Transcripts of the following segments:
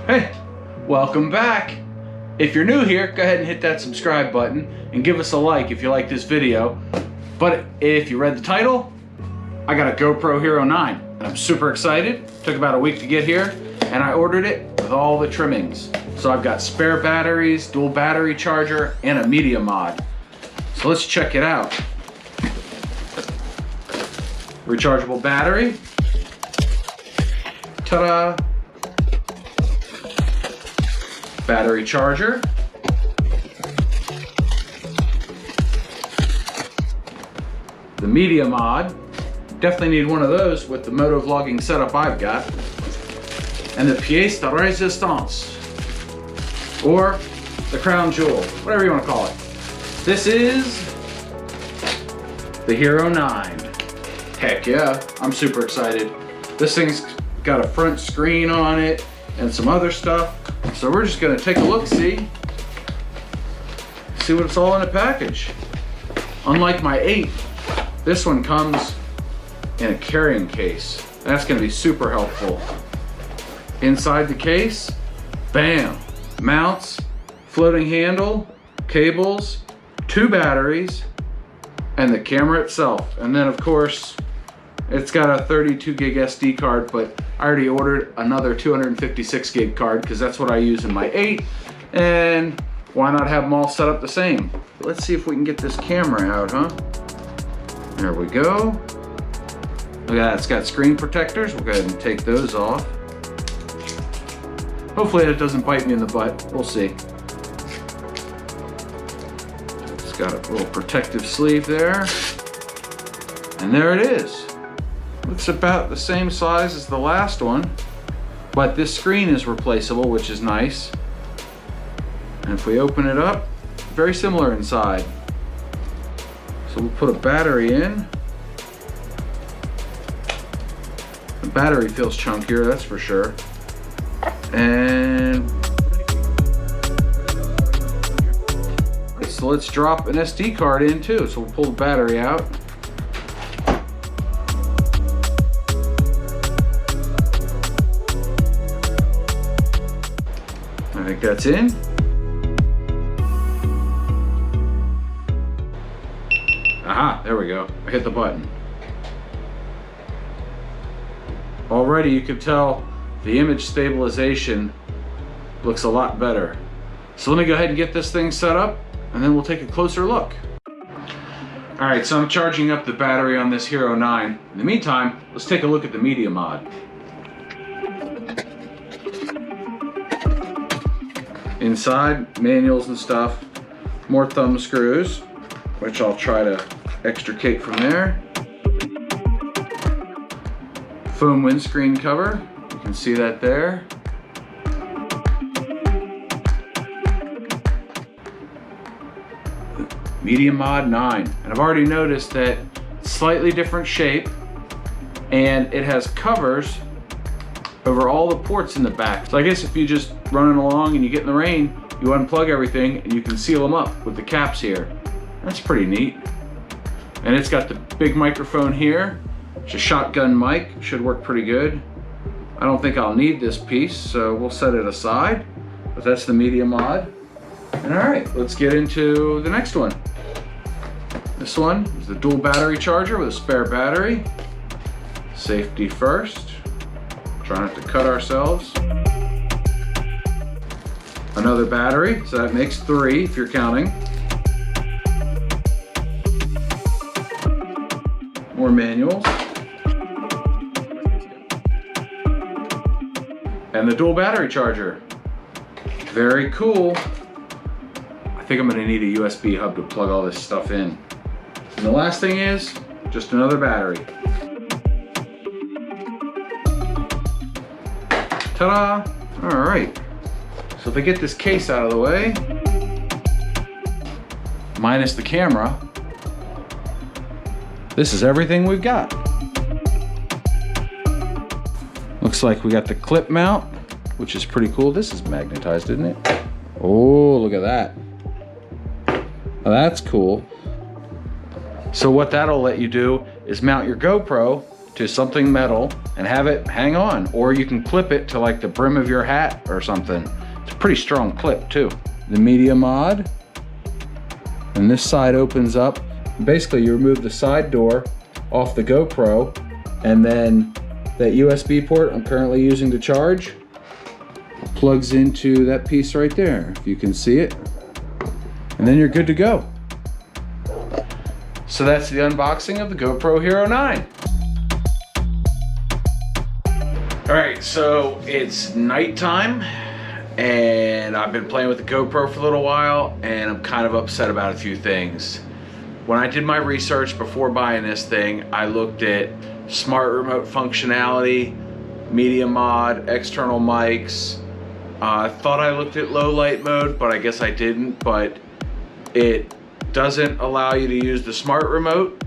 Hey, welcome back. If you're new here, go ahead and hit that subscribe button and give us a like if you like this video. But if you read the title, I got a GoPro Hero 9 and I'm super excited. Took about a week to get here and I ordered it with all the trimmings. So I've got spare batteries, dual battery charger, and a media mod. So let's check it out. Rechargeable battery. Ta-da! Battery charger. The media mod. Definitely need one of those with the motovlogging setup I've got. And the pièce de résistance, or the crown jewel, whatever you want to call it. This is the Hero 9. Heck yeah, I'm super excited. This thing's got a front screen on it and some other stuff. So we're just gonna take a look, see what it's all in a package. Unlike my 8, this one comes in a carrying case. That's gonna be super helpful. Inside the case, bam, mounts, floating handle, cables, 2 batteries, and the camera itself. And then of course, it's got a 32 gig SD card, but I already ordered another 256 gig card because that's what I use in my 8. And why not have them all set up the same? Let's see if we can get this camera out, huh? There we go. Look at that, it's got screen protectors. We'll go ahead and take those off. Hopefully it doesn't bite me in the butt. We'll see. It's got a little protective sleeve there. And there it is. Looks about the same size as the last one, but this screen is replaceable, which is nice. And if we open it up, very similar inside. So we'll put a battery in. The battery feels chunkier, that's for sure. And so let's drop an SD card in too. So we'll pull the battery out. I think that's in. Aha, there we go. I hit the button. Already you can tell the image stabilization looks a lot better. So let me go ahead and get this thing set up and then we'll take a closer look. All right, so I'm charging up the battery on this Hero 9. In the meantime, let's take a look at the media mod. Inside, manuals and stuff, more thumb screws, which I'll try to extricate from there. Foam windscreen cover, you can see that there. Media Mod 9, and I've already noticed that it's slightly different shape, and it has covers over all the ports in the back. So I guess if you just running along and you get in the rain, you unplug everything and you can seal them up with the caps here. That's pretty neat. And it's got the big microphone here. It's a shotgun mic, should work pretty good. I don't think I'll need this piece, so we'll set it aside. But that's the media mod. And all right, let's get into the next one. This one is the dual battery charger with a spare battery. Safety first. Try not to cut ourselves. Another battery, so that makes 3 if you're counting. More manuals. And the dual battery charger. Very cool. I think I'm gonna need a USB hub to plug all this stuff in. And the last thing is just another battery. Ta-da! All right. So if I get this case out of the way, minus the camera, this is everything we've got. Looks like we got the clip mount, which is pretty cool. This is magnetized, isn't it? Oh, look at that. Oh, that's cool. So what that'll let you do is mount your GoPro to something metal and have it hang on, or you can clip it to like the brim of your hat or something. It's a pretty strong clip too. The media mod, and this side opens up. Basically, you remove the side door off the GoPro, and then that USB port I'm currently using to charge plugs into that piece right there, if you can see it, and then you're good to go. So that's the unboxing of the GoPro Hero 9. All right, so it's nighttime, and I've been playing with the GoPro for a little while, and I'm kind of upset about a few things. When I did my research before buying this thing, I looked at smart remote functionality, media mod, external mics. I thought I looked at low light mode, but I guess I didn't. But it doesn't allow you to use the smart remote.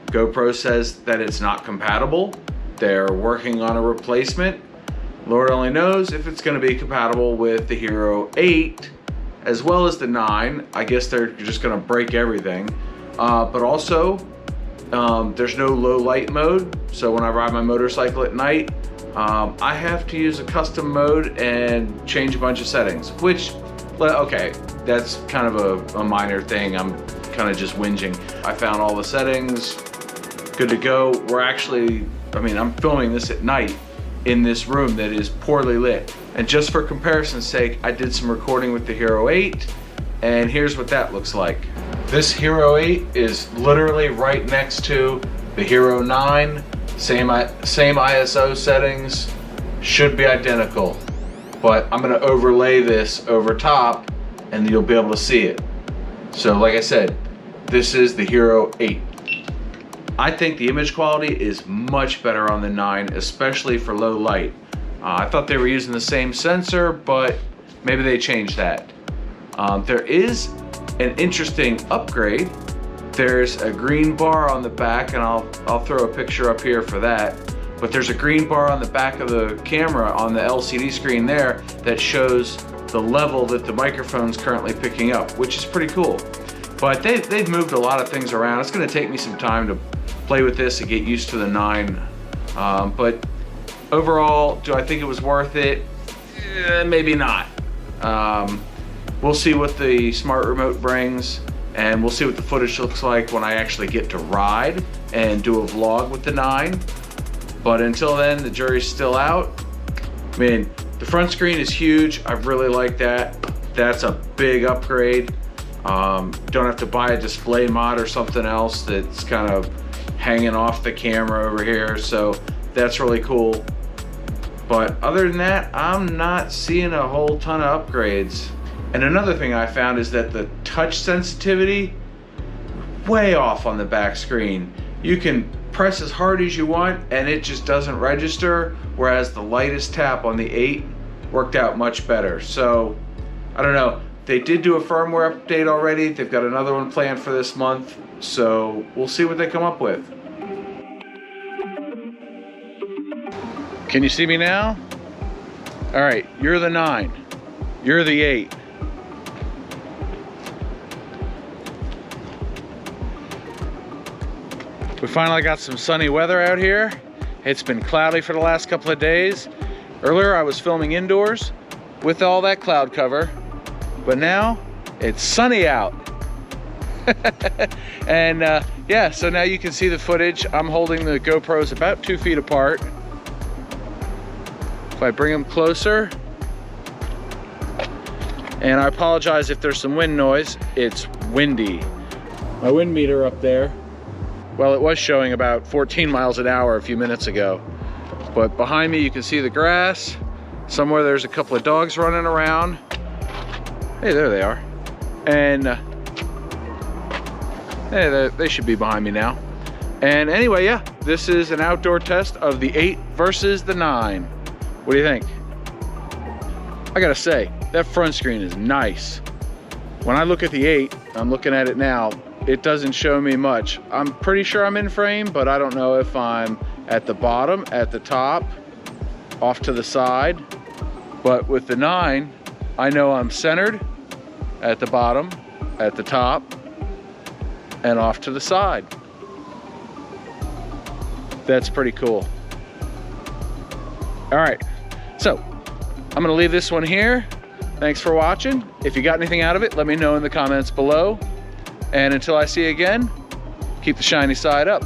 GoPro says that it's not compatible. They're working on a replacement. Lord only knows if it's going to be compatible with the Hero 8 as well as the 9. I guess they're just going to break everything. But also, there's no low light mode. So when I ride my motorcycle at night, I have to use a custom mode and change a bunch of settings, which, okay, that's kind of a minor thing. I'm kind of just whinging. I found all the settings, good to go. We're actually, I'm filming this at night in this room that is poorly lit. And just for comparison's sake, I did some recording with the Hero 8, and here's what that looks like. This Hero 8 is literally right next to the Hero 9. Same ISO settings, should be identical. But I'm gonna overlay this over top and you'll be able to see it. So like I said, this is the Hero 8. I think the image quality is much better on the 9, especially for low light. I thought they were using the same sensor, but maybe they changed that. There is an interesting upgrade. There's a green bar on the back, and I'll throw a picture up here for that. But there's a green bar on the back of the camera on the LCD screen there that shows the level that the microphone's currently picking up, which is pretty cool. But they've moved a lot of things around. It's gonna take me some time to play with this and get used to the 9. But overall, do I think it was worth it? Maybe not. We'll see what the smart remote brings, and we'll see what the footage looks like when I actually get to ride and do a vlog with the 9. But until then, the jury's still out. The front screen is huge. I really like that. That's a big upgrade. Don't have to buy a display mod or something else that's kind of hanging off the camera over here. So that's really cool. But other than that, I'm not seeing a whole ton of upgrades. And another thing I found is that the touch sensitivity, way off on the back screen. You can press as hard as you want and it just doesn't register, whereas the lightest tap on the 8 worked out much better. So, I don't know. They did do a firmware update already. They've got another one planned for this month. So, we'll see what they come up with. Can you see me now? All right, you're the 9. You're the 8. We finally got some sunny weather out here. It's been cloudy for the last couple of days. Earlier I was filming indoors with all that cloud cover, but now it's sunny out. And yeah, so now you can see the footage. I'm holding the GoPros about 2 feet apart. If I bring them closer, and I apologize if there's some wind noise, it's windy. My wind meter up there, well, it was showing about 14 miles an hour a few minutes ago. But behind me you can see the grass. Somewhere there's a couple of dogs running around. Hey, there they are. And hey, they should be behind me now. And anyway, yeah, this is an outdoor test of the 8 versus the 9. What do you think? I gotta say, that front screen is nice. When I look at the 8, I'm looking at it now, it doesn't show me much. I'm pretty sure I'm in frame, but I don't know if I'm at the bottom, at the top, off to the side. But with the 9, I know I'm centered, at the bottom, at the top, and off to the side. That's pretty cool. All right, so I'm gonna leave this one here. Thanks for watching. If you got anything out of it, let me know in the comments below. And until I see you again, keep the shiny side up.